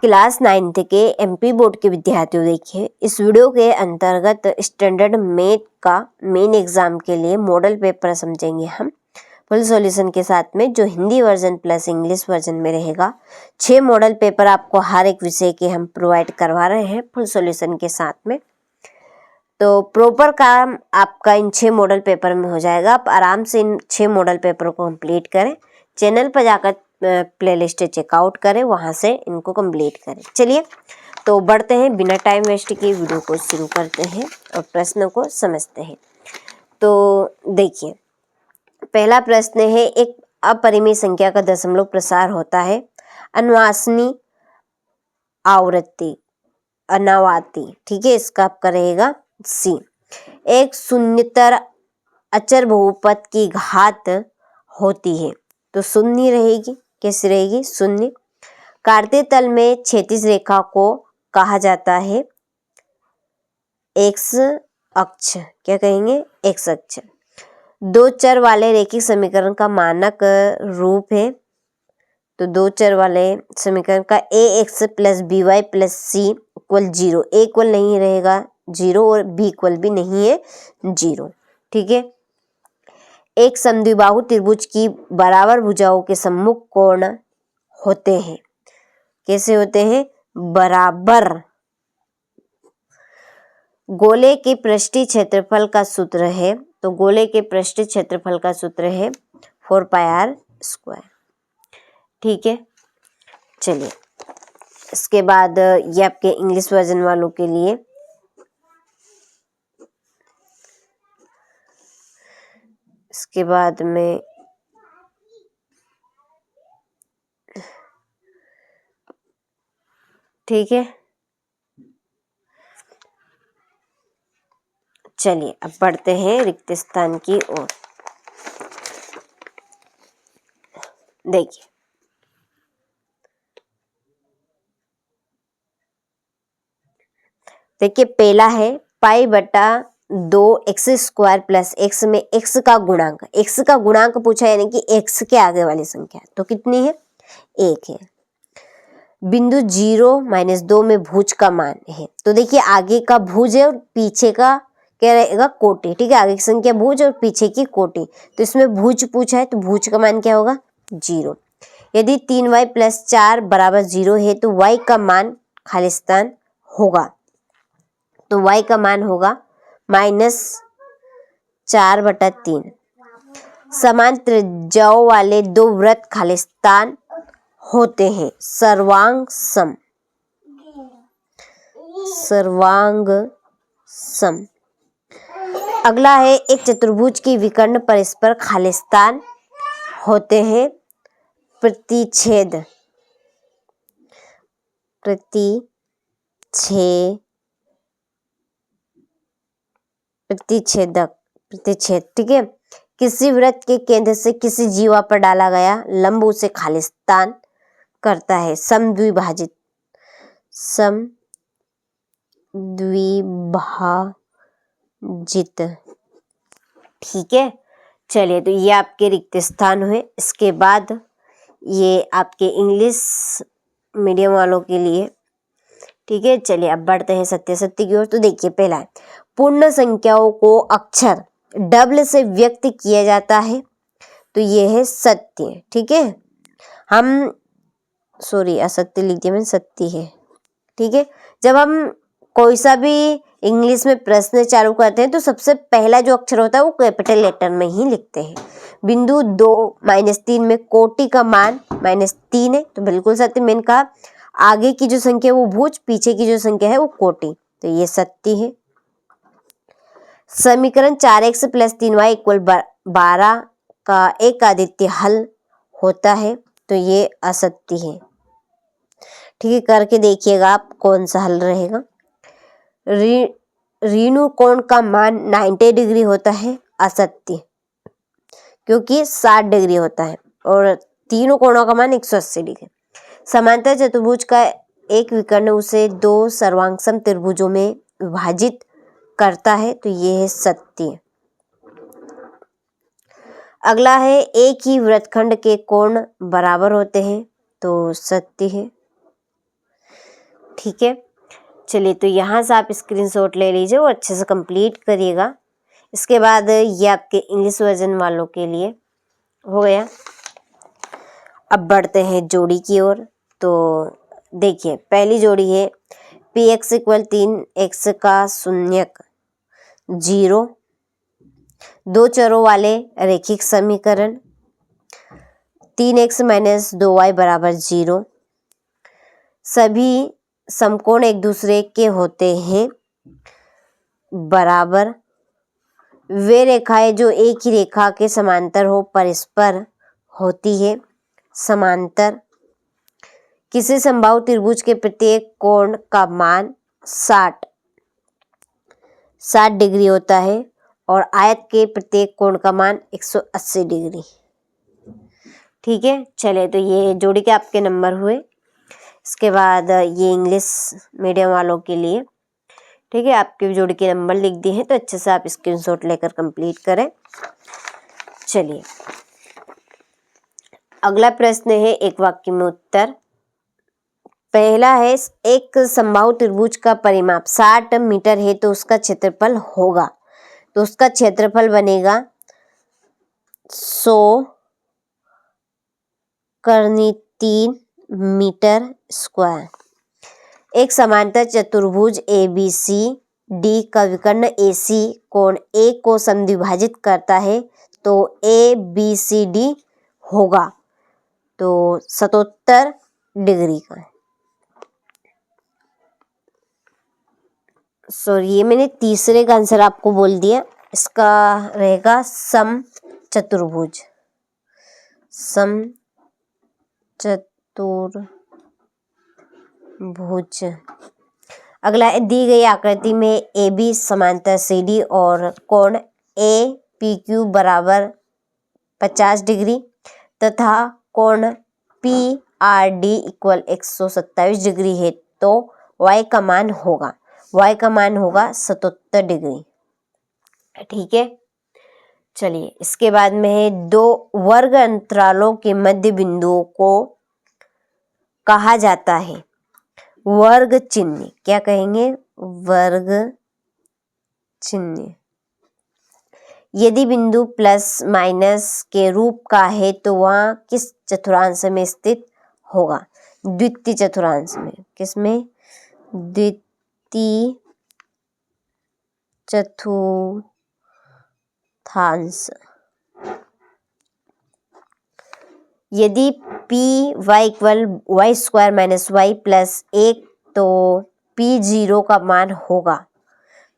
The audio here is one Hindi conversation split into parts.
क्लास 9th के एमपी बोर्ड के विद्यार्थियों, देखिए इस वीडियो के अंतर्गत स्टैंडर्ड मैथ का मेन एग्जाम के लिए मॉडल पेपर समझेंगे हम फुल सॉल्यूशन के साथ में, जो Hindi version plus English version में रहेगा। 6 मॉडल पेपर आपको हर एक विषय के हम प्रोवाइड करवा रहे हैं फुल सॉल्यूशन के साथ में। तो प्रॉपर काम आपका इन 6 मॉडल पेपर में हो जाएगा। आप आराम से इन 6 मॉडल पेपर को कंप्लीट करें। चैनल पर जाकर प्लेलिस्ट चेकआउट करें, वहां से इनको कंप्लीट करें। चलिए तो बढ़ते हैं, बिना टाइम वेस्ट किए वीडियो को शुरू करते हैं और प्रश्न को समझते हैं। तो देखिए, पहला प्रश्न है, एक अपरिमेय संख्या का दशमलव प्रसार होता है अनवासनी आवृत्ति अनावाती, ठीक है, इसका आपका रहेगा सी। एक शून्यतर अचर बहुपद की घात होती है, तो शून्य रहेगी। कैसे रहेगी? शून्य। काटते तल में क्षैतिज रेखा को कहा जाता है एक्स अक्ष। क्या कहेंगे? एक्स अक्ष। दो चर वाले रैखिक समीकरण का मानक रूप है, तो दो चर वाले समीकरण का A X plus B Y plus C equal 0। A equal नहीं रहेगा 0 और बी इक्वल भी नहीं है 0, ठीक है। एक समद्विबाहु त्रिभुज की बराबर भुजाओं के सम्मुख कोण होते हैं। कैसे होते हैं? बराबर। गोले के पृष्ठीय क्षेत्रफल का सूत्र है, तो गोले के पृष्ठीय क्षेत्रफल का सूत्र है 4πr², ठीक है। चलिए इसके बाद ये आपके इंग्लिश वर्जन वालों के लिए, इसके बाद में ठीक है। चलिए अब बढ़ते हैं रिक्त स्थान की ओर। देखिए पहला है पाई बटा 2x² प्लस एक्स में एक्स का गुणांक। एक्स का गुणांक पूछा, यानी कि एक्स के आगे वाली संख्या, तो कितनी है? 1 है। बिंदु 0-2 में भुज का मान है, तो देखिए आगे का भुज है और पीछे का क्या रहेगा? कोटि, ठीक है। आगे की संख्या भुज और पीछे की कोटि, तो इसमें भुज पूछा है, तो भुज का मान क्या होगा? 0। यदि 3y + 4 = 0 है, तो y का मान खाली स्थान होगा, तो y का मान होगा -4/3। समान त्रिज्याओं वाले दो वृत्त खाली स्थान होते हैं, सर्वांग सम। सर्वांग सम। अगला है, एक चतुर्भुज की विकर्ण परस्पर खाली स्थान होते हैं, प्रतिच्छेद। प्रतिच्छेदक, प्रतिच्छेद, ठीक है। किसी वृत्त के केंद्र से किसी जीवा पर डाला गया लंब उसे खाली स्थान करता है। समद्विभाजित, समद्विभाजित, ठीक है। चलिए तो ये आपके रिक्त स्थान हुए। इसके बाद ये आपके इंग्लिश मीडियम वालों के लिए, ठीक है। चलिए अब बढ़ते हैं सत्य की ओर। तो देखिए पहला है, पूर्ण संख्याओं को अक्षर डबल से व्यक्त किया जाता है, तो ये है सत्य, ठीक है। हम असत्य लिख दिया मैंने, सत्य है, ठीक है। जब हम कोई सा भी इंग्लिश में प्रश्न चालू करते हैं, तो सबसे पहला जो अक्षर होता है वो कैपिटल लेटर में ही लिखते हैं। बिंदु 2-3 में कोटि का मान -3 है, तो बिल्कुल सत्य। मैंने कहा आगे की जो संख्या है वो भुज, पीछे की जो संख्या है वो कोटि, तो ये सत्य है। समीकरण 4x + 3y = 12 का एक आदित्य हल होता है, तो ये असत्य है, ठीक है। करके देखिएगा आप कौन सा हल रहेगा। ऋणु कोण का मान 90 डिग्री होता है, असत्य, क्योंकि 60 डिग्री होता है और तीनों कोणों का मान 180 डिग्री। समांतर चतुर्भुज का एक विकर्ण उसे 2 सर्वांगसम त्रिभुजों में विभाजित करता है, तो ये है सत्य। अगला है, एक ही वृत्तखंड के कोण बराबर होते हैं, तो सत्य है। ठीक है, चलिए तो यहाँ से आप स्क्रीनशॉट ले लीजिए और अच्छे से कंप्लीट करिएगा। इसके बाद ये आपके इंग्लिश वर्जन वालों के लिए हो गया। अब बढ़ते हैं जोड़ी की ओर। तो देखिए पहली जोड़ी है px इक्वल 3x का शून्यक 0, दो चरों वाले रैखिक समीकरण 3x माइनस 2y बराबर 0। सभी समकोण एक दूसरे के होते हैं बराबर। वे रेखाएं जो एक ही रेखा के समांतर हो परस्पर होती है समांतर। किसी समबाहु त्रिभुज के प्रत्येक कोण का मान 60 डिग्री होता है और आयत के प्रत्येक कोण का मान 180 डिग्री। ठीक है, चले तो ये जोड़ी के आपके नंबर हुए। इसके बाद ये इंग्लिश मीडियम वालों के लिए, ठीक है, आपके जोड़ी के नंबर लिख दिए हैं, तो अच्छे से आप स्क्रीनशॉट लेकर कंप्लीट करें। चलिए अगला प्रश्न है एक वाक्य में उत्तर। पहला है एक समबाहु त्रिभुज का परिमाप 60 मीटर है तो उसका क्षेत्रफल होगा, तो उसका क्षेत्रफल बनेगा 100 करनी 3 मीटर स्क्वायर। एक समांतर चतुर्भुज ABCD का विकर्ण AC कोण A को समद्विभाजित करता है तो ABCD होगा तो 77 डिग्री का। सॉरी, ये मैंने तीसरे का आंसर आपको बोल दिया। इसका रहेगा समचतुर्भुज। समचतुर्भुज। अगला है दी गई आकृति में AB समांतर CD और कोण APQ बराबर 50 डिग्री तथा कोण PRD इक्वल 127 डिग्री है तो y का मान होगा 77 डिग्री। ठीक है, चलिए इसके बाद में है दो वर्ग अंतरालों के मध्य बिंदुओं को कहा जाता है वर्ग चिन्ह। क्या कहेंगे? वर्ग चिन्ह। यदि बिंदु प्लस माइनस के रूप का है तो वह किस चतुर्थांश में स्थित होगा? द्वितीय चतुर्थांश में। किसमें? द्वितीय चतुर्थांश। यदि P Y equal Y square minus Y plus 1 तो P0 का मान होगा,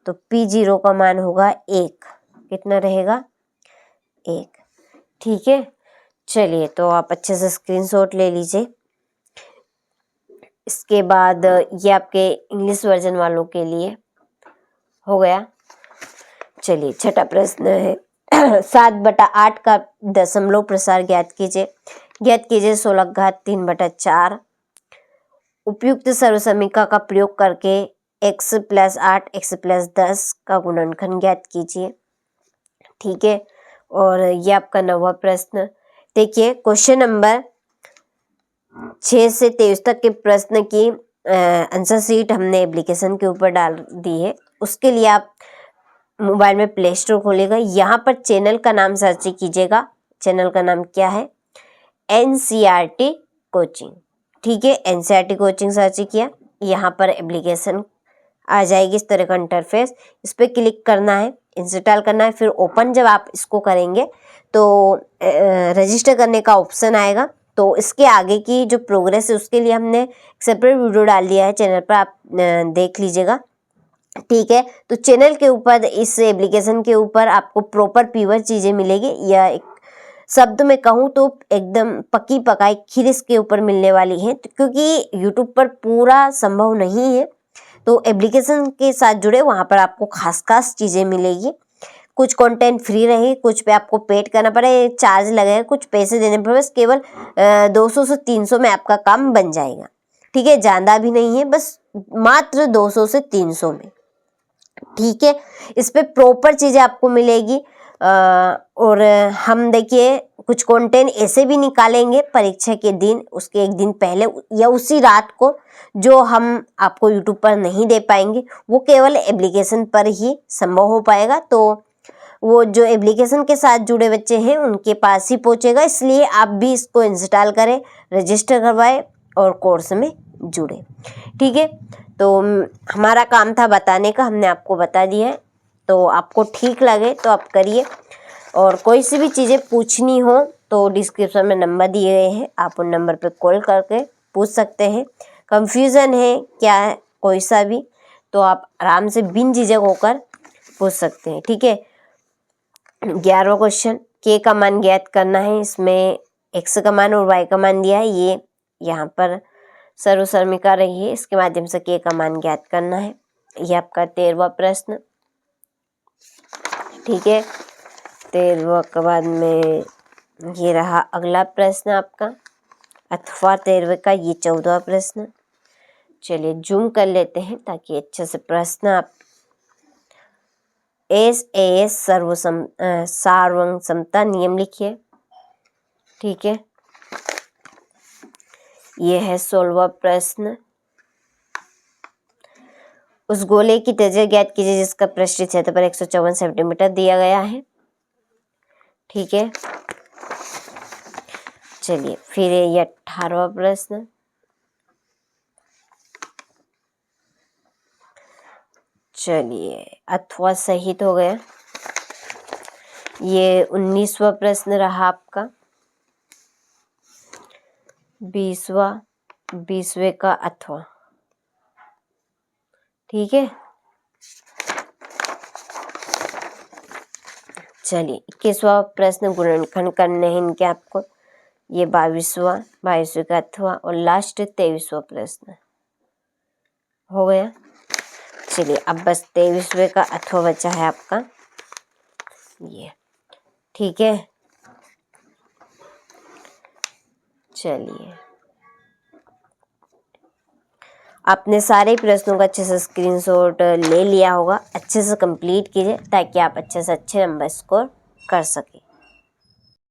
तो P0 का मान होगा 1। कितना रहेगा? 1। ठीक है, चलिए तो आप अच्छे से स्क्रीनशॉट ले लीजिए। इसके बाद ये आपके इंग्लिश वर्जन वालों के लिए हो गया। चलिए छठा प्रश्न है 7/8 का दशमलव प्रसार ज्ञात कीजिए। 16/3/4। उपयुक्त सर्वसमीकरण का प्रयोग करके x + 8 x + 10 का गुणनखंड ज्ञात कीजिए। ठीक है, और ये आपका 9वां प्रश्न। देखिए क्वेश्चन नंबर 6 से 23 तक के प्रश्न की आंसर शीट हमने एप्लीकेशन के ऊपर डाल दी है। उसके लिए आप मोबाइल में प्ले स्टोर खोलेगा, यहाँ पर चैनल का नाम सर्च कीजिएगा। चैनल का नाम क्या है? NCERT coaching. ठीक है, NCERT कोचिंग सर्च किया, यहाँ पर एप्लीकेशन आ जाएगी इस तरह का इंटरफेस। इस पर क्लिक करना है, इंस्टॉल करना है, फिर ओपन जब आप इसको करेंगे तो रजिस्टर करने का ऑप्शन आएगा। तो इसके आगे की जो प्रोग्रेस है उसके लिए हमने सेपरेट वीडियो डाल दिया है चैनल पर, आप देख लीजिएगा। ठीक है, तो चैनल के ऊपर इस एप्लीकेशन के ऊपर आपको प्रॉपर प्योर चीज़ें मिलेगी, या एक शब्द में कहूँ तो एकदम पकी पकाई खीर इसके ऊपर मिलने वाली है। तो क्योंकि यूट्यूब पर पूरा संभव नहीं है, तो एप्लीकेशन के साथ जुड़े वहाँ पर आपको खास चीज़ें मिलेगी। कुछ कंटेंट फ्री रहे, कुछ पे आपको पेड करना पड़े, चार्ज लगेगा, कुछ पैसे देने पड़े। बस केवल 200 से 300 में आपका काम बन जाएगा। ठीक है, ज़्यादा भी नहीं है, बस मात्र 200 से 300 में। ठीक है, इस पे प्रॉपर चीज़ें आपको मिलेगी। और हम देखिए कुछ कंटेंट ऐसे भी निकालेंगे परीक्षा के दिन, उसके एक दिन पहले या उसी रात को, जो हम आपको यूट्यूब पर नहीं दे पाएंगे, वो केवल एप्लीकेशन पर ही संभव हो पाएगा। तो वो जो एप्लीकेशन के साथ जुड़े बच्चे हैं उनके पास ही पहुंचेगा, इसलिए आप भी इसको इंस्टॉल करें, रजिस्टर करवाएं और कोर्स में जुड़े। ठीक है, तो हमारा काम था बताने का, हमने आपको बता दिया है। तो आपको ठीक लगे तो आप करिए, और कोई सी भी चीज़ें पूछनी हो तो डिस्क्रिप्शन में नंबर दिए गए हैं, आप उन नंबर पे कॉल करके पूछ सकते हैं। कंफ्यूजन है क्या है कोई सा भी, तो आप आराम से बिन झिझक होकर पूछ सकते हैं। ठीक है, 11वां क्वेश्चन, के का मान ज्ञात करना है। इसमें एक्स का मान और वाई का मान दिया है, ये यहाँ पर सर्वसर्मिका रही है, इसके माध्यम से के का मान ज्ञात करना है। ये आपका 13वां प्रश्न। ठीक है, 13वां के बाद में ये रहा अगला प्रश्न आपका, अथवा 13वें का ये 14वां प्रश्न। चलिए जूम कर लेते हैं ताकि अच्छे से प्रश्न आप SAS सार्वम समता नियम लिखिए। ठीक है, ये है 16वां प्रश्न। उस गोले की त्रिज्या ज्ञात कीजिए जिसका पृष्ठीय क्षेत्रफल 154 सेंटीमीटर दिया गया है। ठीक है, चलिए फिर ये 18वां प्रश्न। चलिए अथवा सहित हो गया। ये 19वां प्रश्न रहा आपका, 20वें का अथवा। ठीक है, चलिए 21वां प्रश्न, गुणनखंड करने हैं इनके आपको। ये 22वें का अथवा, और लास्ट 23वां प्रश्न हो गया। चलिए अब बस 23वें का अथवा बचा है आपका ये। ठीक है, चलिए आपने सारे प्रश्नों का अच्छे से स्क्रीनशॉट ले लिया होगा, अच्छे से कंप्लीट कीजिए ताकि आप अच्छे से अच्छे नंबर स्कोर कर सकें।